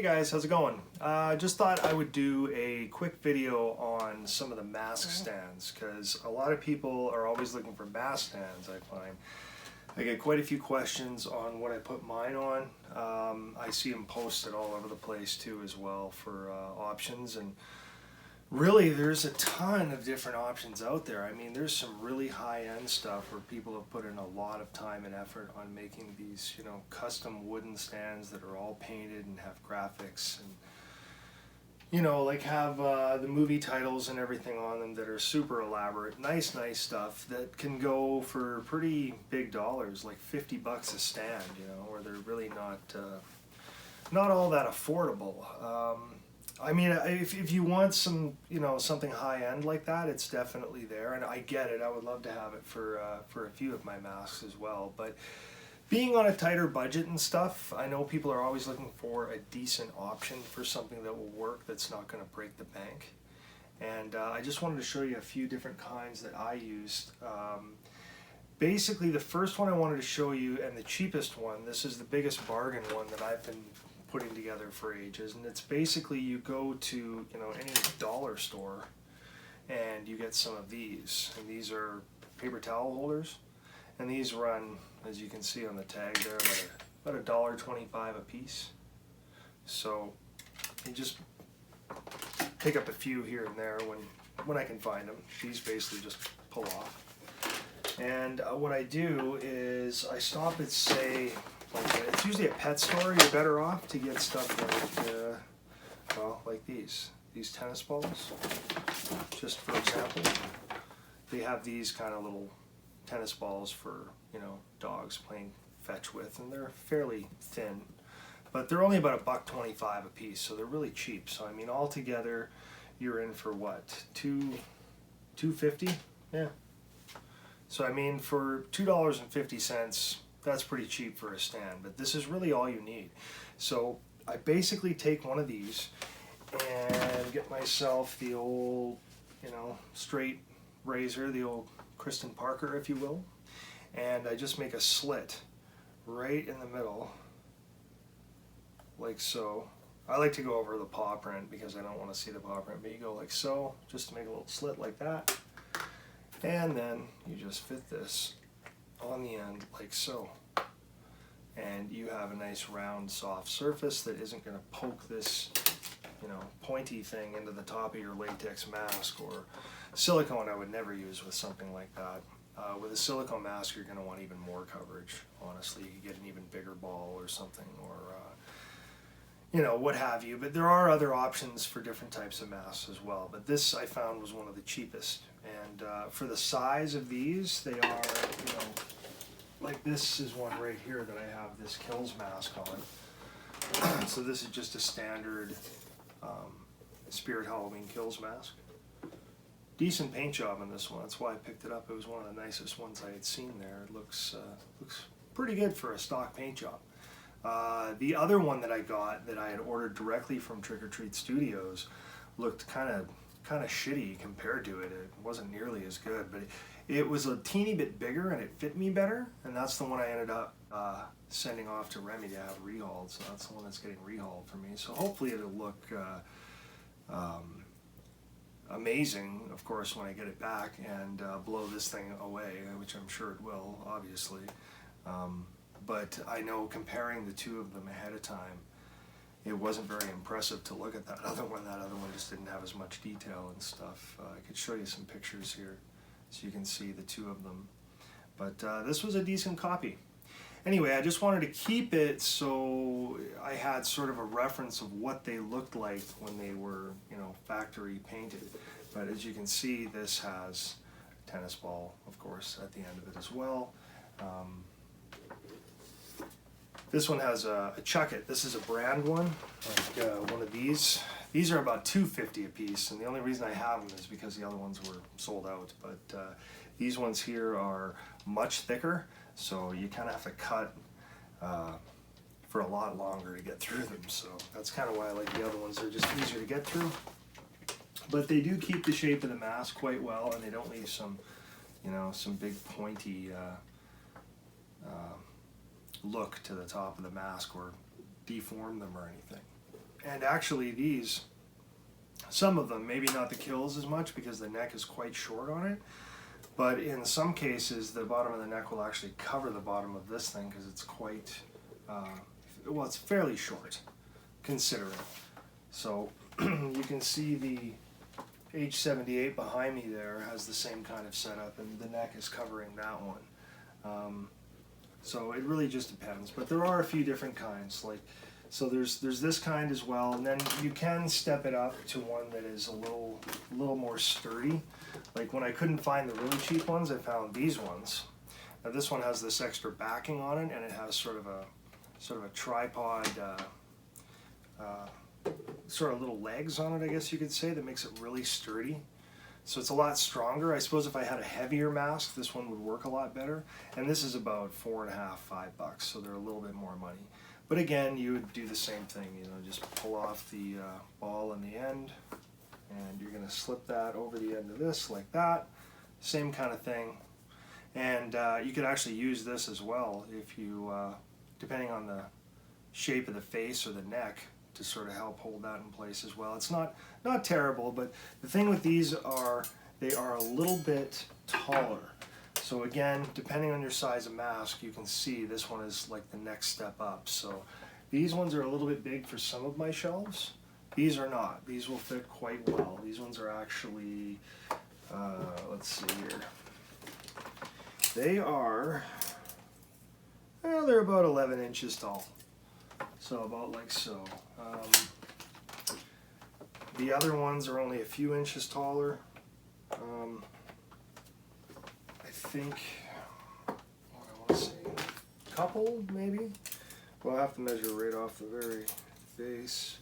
Hey guys, how's it going? Just thought I would do a quick video on some of the mask stands because a lot of people are always looking for mask stands. I find I get quite a few questions on what I put mine on. I see them posted all over the place too as well for options, and really there's a ton of different options out there. I mean, there's some really high-end stuff where people have put in a lot of time and effort on making these, you know, custom wooden stands that are all painted and have graphics and, you know, like have the movie titles and everything on them that are super elaborate. Nice stuff that can go for pretty big dollars, like 50 bucks a stand, you know, where they're really not all that affordable. I mean, if you want some, you know, something high-end like that, it's definitely there, and I get it. I would love to have it for a few of my masks as well. But being on a tighter budget and stuff, I know people are always looking for a decent option for something that will work, that's not going to break the bank. And I just wanted to show you a few different kinds that I used. Basically, the first one I wanted to show you, and the cheapest one, this is the biggest bargain one that I've been putting together for ages, and it's basically you go to, you know, any dollar store and you get some of these, and these are paper towel holders, and these run, as you can see on the tag there, about $1.25 a piece. So you just pick up a few here and there when I can find them. These basically just pull off, and what I do is I stop at, say, it's usually a pet store. You're better off to get stuff like, well, like these tennis balls. Just for example, they have these kind of little tennis balls for, you know, dogs playing fetch with, and they're fairly thin, but they're only about $1.25 a piece, so they're really cheap. So I mean, altogether, you're in for what, $2.50? Yeah. So I mean, for $2.50. That's pretty cheap for a stand, but this is really all you need. So I basically take one of these and get myself the old, you know, straight razor, the old Kristen Parker, if you will, and I just make a slit right in the middle, like so. I like to go over the paw print because I don't want to see the paw print, but you go like so, just to make a little slit like that, and then you just fit this on the end like so, and you have a nice round soft surface that isn't going to poke this, you know, pointy thing into the top of your latex mask. Or silicone I would never use with something like that. With a silicone mask you're going to want even more coverage, honestly. You could get an even bigger ball or something, or you know, what have you. But there are other options for different types of masks as well, but this I found was one of the cheapest. And for the size of these, they are, you know, like this is one right here that I have this Kills mask on. So this is just a standard Spirit Halloween Kills mask. Decent paint job on this one. That's why I picked it up. It was one of the nicest ones I had seen there. It looks pretty good for a stock paint job. The other one that I got, that I had ordered directly from Trick or Treat Studios, looked kind of shitty compared to it. It wasn't nearly as good, but it was a teeny bit bigger and it fit me better, and that's the one I ended up sending off to Remy to have rehauled. So that's the one that's getting rehauled for me. So hopefully it'll look amazing, of course, when I get it back and blow this thing away, which I'm sure it will, obviously. But I know, comparing the two of them ahead of time, it wasn't very impressive to look at that other one. That other one just didn't have as much detail and stuff. I could show you some pictures here so you can see the two of them. But this was a decent copy. Anyway, I just wanted to keep it so I had sort of a reference of what they looked like when they were, you know, factory painted. But as you can see, this has a tennis ball, of course, at the end of it as well. This one has a Chuck It. This is a brand one, like one of these. These are about $2.50 a piece, and the only reason I have them is because the other ones were sold out. But these ones here are much thicker, so you kind of have to cut for a lot longer to get through them. So that's kind of why I like the other ones. They're just easier to get through. But they do keep the shape of the mask quite well, and they don't leave some, you know, some big pointy look to the top of the mask or deform them or anything. And actually these, some of them, maybe not the kills as much because the neck is quite short on it, but in some cases the bottom of the neck will actually cover the bottom of this thing because it's quite, well, it's fairly short considering. So you can see the H78 behind me there has the same kind of setup, and the neck is covering that one. So it really just depends, but there are a few different kinds. Like, so there's this kind as well, and then you can step it up to one that is a little more sturdy. Like when I couldn't find the really cheap ones, I found these ones. Now this one has this extra backing on it, and it has sort of a tripod, sort of little legs on it, I guess you could say, that makes it really sturdy. So it's a lot stronger. I suppose if I had a heavier mask, this one would work a lot better. And this is about $4.50, $5, so they're a little bit more money. But again, you would do the same thing, you know, just pull off the ball in the end, and you're going to slip that over the end of this like that. Same kind of thing. And you could actually use this as well if you, depending on the shape of the face or the neck, to sort of help hold that in place as well. It's not terrible, but the thing with these are they are a little bit taller. So again, depending on your size of mask, you can see this one is like the next step up. So these ones are a little bit big for some of my shelves. These are not. These will fit quite well. These ones are actually, let's see here. They are, well, they're about 11 inches tall. So about like so. The other ones are only a few inches taller. I think, what I want to say, a couple maybe? Well, I'll have to measure right off the very face.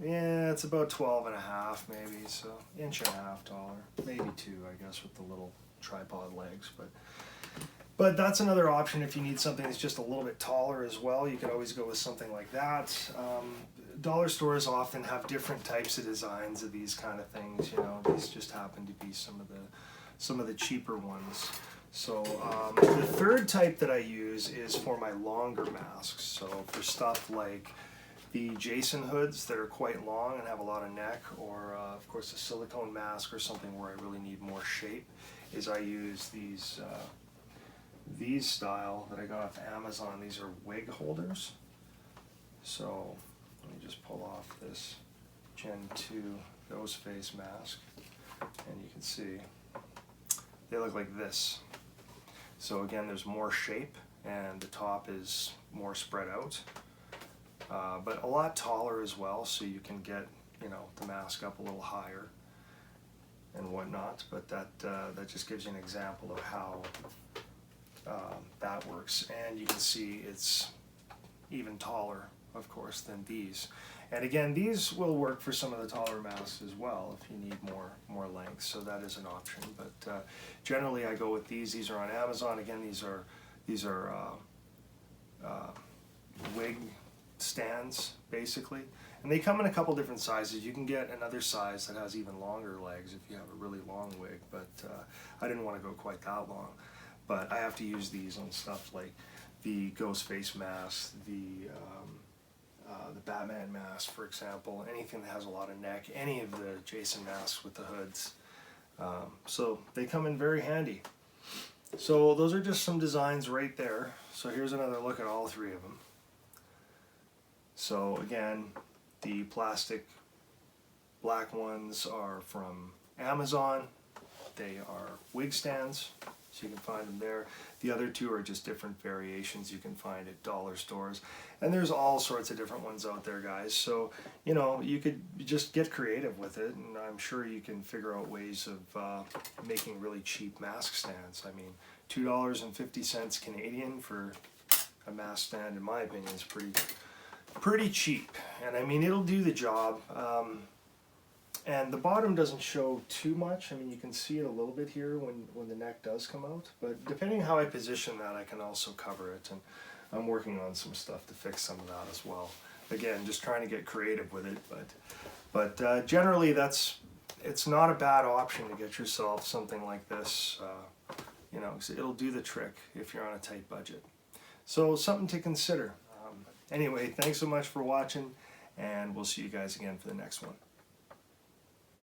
Yeah, it's about 12 and a half maybe, so inch and a half taller. Maybe 2, I guess, with the little tripod legs. But that's another option if you need something that's just a little bit taller as well. You could always go with something like that. Dollar stores often have different types of designs of these kind of things. You know, these just happen to be some of the cheaper ones. So the third type that I use is for my longer masks. So for stuff like the Jason hoods that are quite long and have a lot of neck, or of course a silicone mask or something where I really need more shape, is I use these style that I got off Amazon. These are wig holders. So let me just pull off this Gen 2 ghost face mask, and you can see they look like this. So again, there's more shape and the top is more spread out, but a lot taller as well, so you can get, you know, the mask up a little higher and whatnot. But that just gives you an example of how that works. And you can see it's even taller, of course, than these. And again, these will work for some of the taller masks as well if you need more length, so that is an option. But generally I go with these. These are on Amazon. Again, these are wig stands basically, and they come in a couple different sizes. You can get another size that has even longer legs if you have a really long wig, but I didn't want to go quite that long. But I have to use these on stuff like the ghost face mask, the Batman mask, for example, anything that has a lot of neck, any of the Jason masks with the hoods. So they come in very handy. So those are just some designs right there. So here's another look at all 3 of them. So again, the plastic black ones are from Amazon. They are wig stands, so you can find them there. The other 2 are just different variations you can find at dollar stores. And there's all sorts of different ones out there, guys. So, you know, you could just get creative with it, and I'm sure you can figure out ways of making really cheap mask stands. I mean, $2.50 Canadian for a mask stand, in my opinion, is pretty cheap. And I mean, it'll do the job. And the bottom doesn't show too much. I mean, you can see it a little bit here when the neck does come out. But depending how I position that, I can also cover it. And I'm working on some stuff to fix some of that as well. Again, just trying to get creative with it. But generally, it's not a bad option to get yourself something like this. You know, 'cause it'll do the trick if you're on a tight budget. So something to consider. Anyway, thanks so much for watching. and we'll see you guys again for the next one.